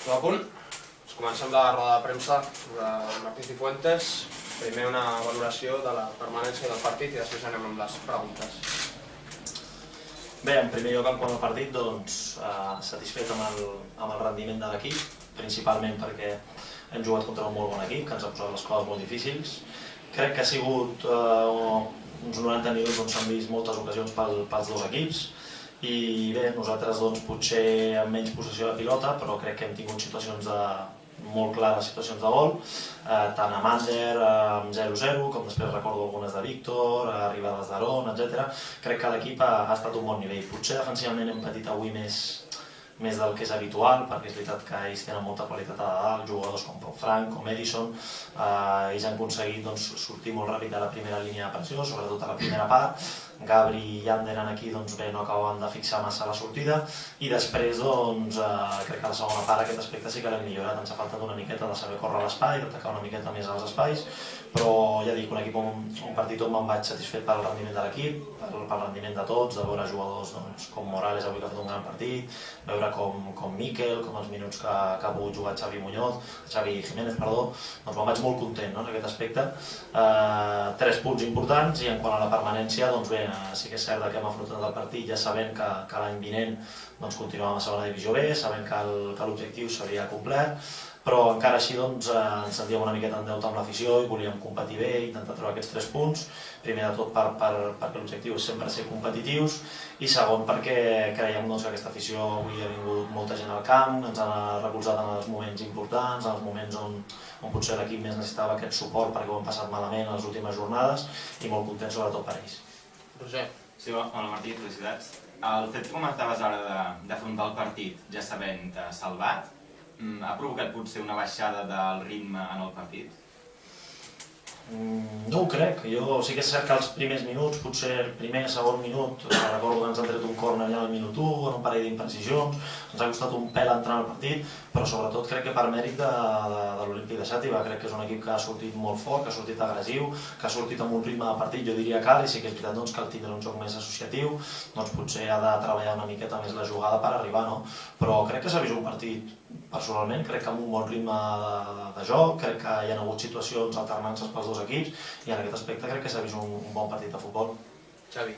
Tot a punt? Comencem la roda de premsa de Martí Cifuentes. Primer una valoració de la permanència del partit i després anem amb les preguntes. Bé, en primer lloc, quant al partit, doncs, satisfet amb el rendiment de l'equip, principalment perquè hem jugat contra un molt bon equip, que ens ha posat les coses molt difícils. Crec que ha sigut uns 90 minuts on s'han vist moltes ocasions pels dos equips i bé, nosaltres doncs, potser amb menys possessió de pilota, però crec que hem tingut situacions molt clares situacions de gol, tant a Mander amb 0-0, com després recordo algunes de Víctor, arribades d'Aron, etc. Crec que l'equip ha estat un bon nivell. Potser defensivament hem patit avui més del que és habitual, perquè és veritat que ells tenen molta qualitat a dalt, jugadors com Pau Frank, com Edison, ells han aconseguit sortir molt ràpid a la primera línia de pressió, sobretot a la primera part. Gabri i Ander aquí no acabaven de fixar massa la sortida i després crec que a la segona part aquest aspecte sí que l'hem millorat, ens ha faltat una miqueta de saber córrer l'espai, d'atacar una miqueta més als espais, però ja dic, un partit on me'n vaig satisfet pel rendiment de l'equip, pel rendiment de tots, de veure jugadors com Morales avui que ha fet un gran partit, veure com Miquel, com els minuts que ha pogut jugar Xavi Jiménez, doncs me'n vaig molt content en aquest aspecte. 3 punts importants i en quant a la permanència, doncs bé, sí que és cert que hem afrontat el partit ja sabent que l'any vinent continuàvem a segona divisió B, sabent que l'objectiu s'havia complert, però encara així ens sentíem una miqueta en deute amb l'afició i volíem competir bé i intentar trobar aquests 3 punts, primer de tot perquè l'objectiu és sempre ser competitius i segon perquè creiem que aquesta afició avui ha vingut molta gent al camp, ens ha recolzat en els moments importants, en els moments on potser l'equip més necessitava aquest suport perquè ho hem passat malament a les últimes jornades i molt contents sobretot per ells. Roger. Sí, hola Martí, felicitats. El fet que comentaves ara d'afrontar el partit ja sabent salvat, ha provocat potser una baixada del ritme en el partit? No ho crec, sí que és cert que els primers minuts, potser el primer, segon minut, recordo que ens han tret un córner allà al minut 1, en un parell d'imprecisions, ens ha costat un pèl entrar al partit, però sobretot crec que per mèrit de l'Olímpic de Xàtiva, crec que és un equip que ha sortit molt fort, que ha sortit agressiu, que ha sortit amb un ritme de partit, jo diria cal, i sí que és veritat que al tindre un joc més associatiu, potser ha de treballar una miqueta més la jugada per arribar, però crec que s'ha vist un partit, personalment, crec que amb un bon ritme de joc, crec que hi ha hagut situacions alternances pels dos equips i en aquest aspecte crec que s'ha vist un bon partit de futbol. Xavi.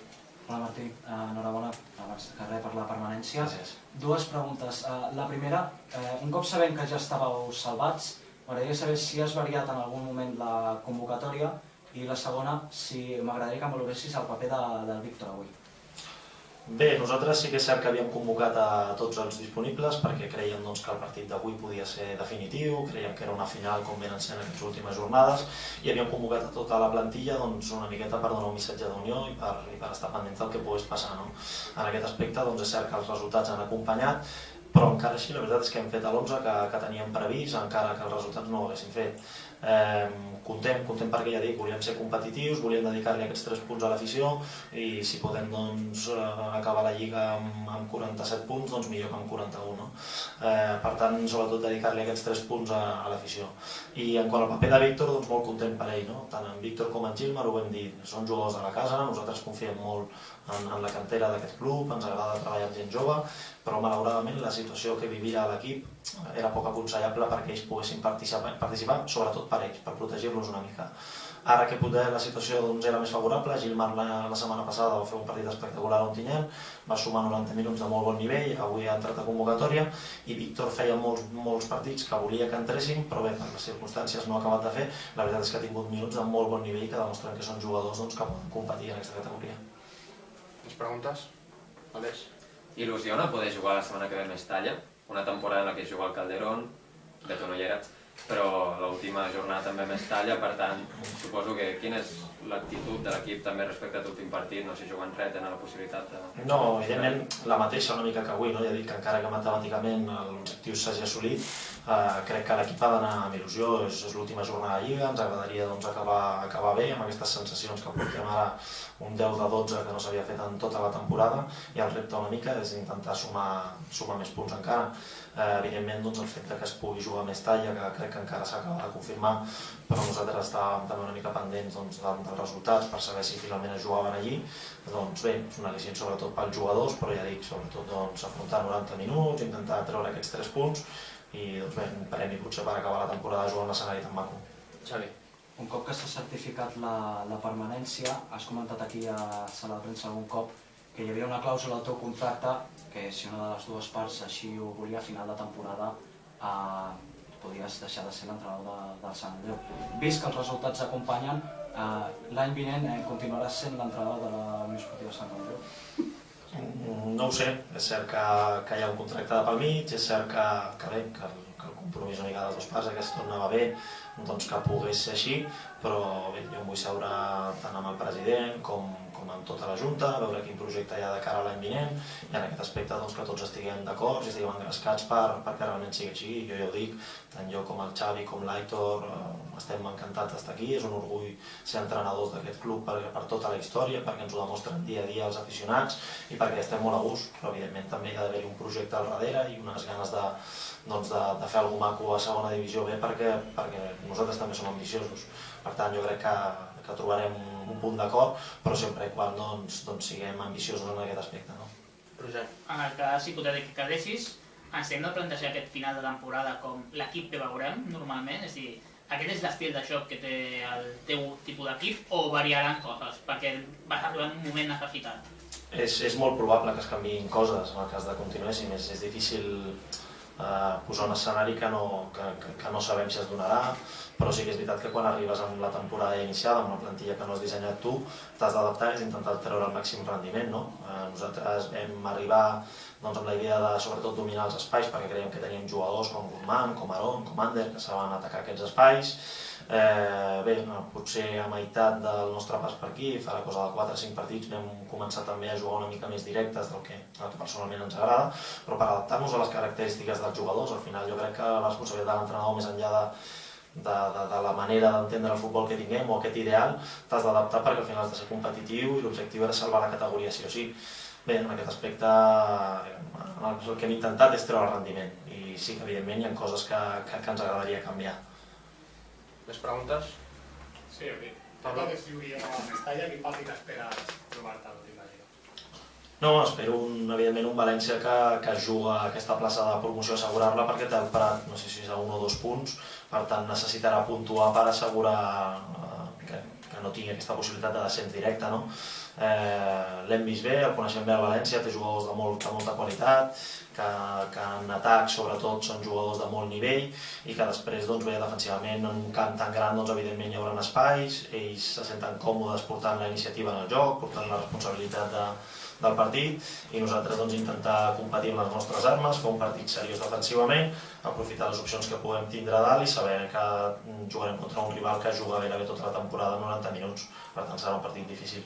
Hola Martí, enhorabona abans que res per la permanència. Gràcies. 2 preguntes. La primera, un cop sabent que ja estàveu salvats, m'agradaria saber si has variat en algun moment la convocatòria i la segona, m'agradaria que em valoressis el paper del Víctor avui. Bé, nosaltres sí que és cert que havíem convocat a tots els disponibles perquè creiem que el partit d'avui podia ser definitiu, creiem que era una final com venen sent aquestes últimes jornades i havíem convocat a tota la plantilla una miqueta per donar un missatge d'unió i per estar pendents del que pogués passar. En aquest aspecte és cert que els resultats han acompanyat, però encara així la veritat és que hem fet l'11 que teníem previst, encara que els resultats no ho haguessin fet. Content perquè ja dic, volíem ser competitius, volíem dedicar-li aquests 3 punts a l'afició i si podem acabar la Lliga amb 47 punts, doncs millor que amb 41. Per tant, sobretot dedicar-li aquests 3 punts a l'afició. I en quant al paper de Víctor, doncs molt content per ell, tant en Víctor com en Gilmar, ho hem dit, són jugadors de la casa, nosaltres confiem molt en la cantera d'aquest club, ens agrada treballar amb gent jove, però malauradament la situació que vivia l'equip era poc aconsellable perquè ells poguessin participar, sobretot per ells, per protegir-los una mica. Ara que poder la situació era més favorable, Gilmar la setmana passada va fer un partit espectacular a Ontinyent, va sumar 90 minuts de molt bon nivell, avui ha entrat a convocatòria i Víctor feia molts partits que volia que entressin, però bé, per les circumstàncies no ha acabat de fer, la veritat és que ha tingut minuts de molt bon nivell que demostren que són jugadors que poden competir en aquesta categoria. Les preguntes? Aleix. Il·lusiona poder jugar la setmana que ve a Mestalla, una temporada en la que es juga al Calderón, de tu no hi eres, però l'última jornada també a Mestalla, per tant, suposo que quina és l'actitud de l'equip també respecte a l'últim partit, no sé, jugant res, tenen la possibilitat de... No, evidentment la mateixa una mica que avui, ja dic que encara que matemàticament l'objectiu s'hagi assolit, crec que l'equip ha d'anar amb il·lusió, és l'última jornada de Lliga, ens agradaria acabar bé amb aquestes sensacions que portem ara un 10 de 12 que no s'havia fet en tota la temporada i el repte una mica és intentar sumar més punts encara. Evidentment el fet que es pugui jugar a Mestalla, que crec que encara s'acaba de confirmar, però nosaltres estàvem també una mica pendents dels resultats per saber si finalment es jugaven allí. Doncs bé, és una al·licient sobretot pels jugadors, però ja dic, sobretot afrontar 90 minuts, intentar treure aquests 3 punts, i doncs bé, un premi potser per acabar la temporada jugant a l'escenari tan maco. Xavi. Un cop que s'ha certificat la permanència, has comentat aquí a Sala de Premsa algun cop que hi havia una clàusula al teu contracte que si una de les dues parts així ho volia, a final de temporada podies deixar de ser l'entrenador del Sant Andreu. Vist que els resultats acompanyen, l'any vinent continuaràs sent l'entrenador de la Unió Esportiva Sant Andreu? No ho sé, és cert que hi ha un contracte de pel mig, és cert que el compromís una mica de les dues parts, aquest tornava bé, doncs que pogués ser així, però bé, jo em vull seure tant amb el president com amb tota la Junta, veure quin projecte hi ha de cara a l'any vinent, i en aquest aspecte doncs, que tots estiguem d'acord i estiguem engrescats perquè realment sigui així. Jo ja ho dic, tant jo com el Xavi com l'Aitor estem encantats d'estar aquí, és un orgull ser entrenadors d'aquest club per tota la història, perquè ens ho demostren dia a dia els aficionats i perquè estem molt a gust, però evidentment també hi ha d'haver un projecte al darrere i unes ganes de fer alguna cosa maco a segona divisió B perquè nosaltres també som ambiciosos. Per tant, jo crec que trobarem un punt d'acord, però sempre quan siguem ambiciosos en aquest aspecte. Roger. En el cas hipotètic que deixis, ens hem de plantejar aquest final de temporada com l'equip que veurem normalment? És a dir, aquest és l'estil de joc que té el teu tipus d'equip o variaran coses? Perquè vas arribar en un moment necessitat. És molt probable que es canviïn coses en el cas de continuéssim. És difícil posar un escenari que no sabem si es donarà, però sí que és veritat que quan arribes amb la temporada iniciada, amb una plantilla que no has dissenyat tu, t'has d'adaptar i has d'intentar treure el màxim rendiment. Nosaltres vam arribar amb la idea de sobretot dominar els espais perquè creiem que teníem jugadors com Guzmán, com Aarón, com Ander, que saben atacar aquests espais. Bé, potser a meitat del nostre pas per aquí, fa la cosa de 4 o 5 partits, vam començar també a jugar una mica més directes del que personalment ens agrada, però per adaptar-nos a les característiques dels jugadors. Al final jo crec que la responsabilitat de l'entrenador, més enllà de la manera d'entendre el futbol que tinguem o aquest ideal, t'has d'adaptar perquè al final has de ser competitiu i l'objectiu era salvar la categoria sí o sí. Bé, en aquest aspecte el que hem intentat és treure rendiment i sí que evidentment hi ha coses que ens agradaria canviar. Les preguntes? Sí, ok. Parla que si hauria a Mestalla, quin partit esperes trobar-te a l'última lliga? No, espero evidentment un València que juga aquesta plaça de promoció, assegurar-la perquè té el Prat, no sé si és a 1 o 2 punts, per tant necessitarà puntuar per assegurar que no tingui aquesta possibilitat de descens directe. L'hem vist bé, el coneixem bé al València, té jugadors de molta qualitat, que en atac sobretot són jugadors de molt nivell i que després defensivament en un camp tan gran evidentment hi haurà espais, ells se senten còmodes portant la iniciativa en el joc, portant la responsabilitat del partit i nosaltres intentar competir amb les nostres armes, fer un partit seriós defensivament, aprofitar les opcions que puguem tindre a dalt i saber que jugarem contra un rival que juga gairebé tota la temporada 90 minuts, per tant serà un partit difícil.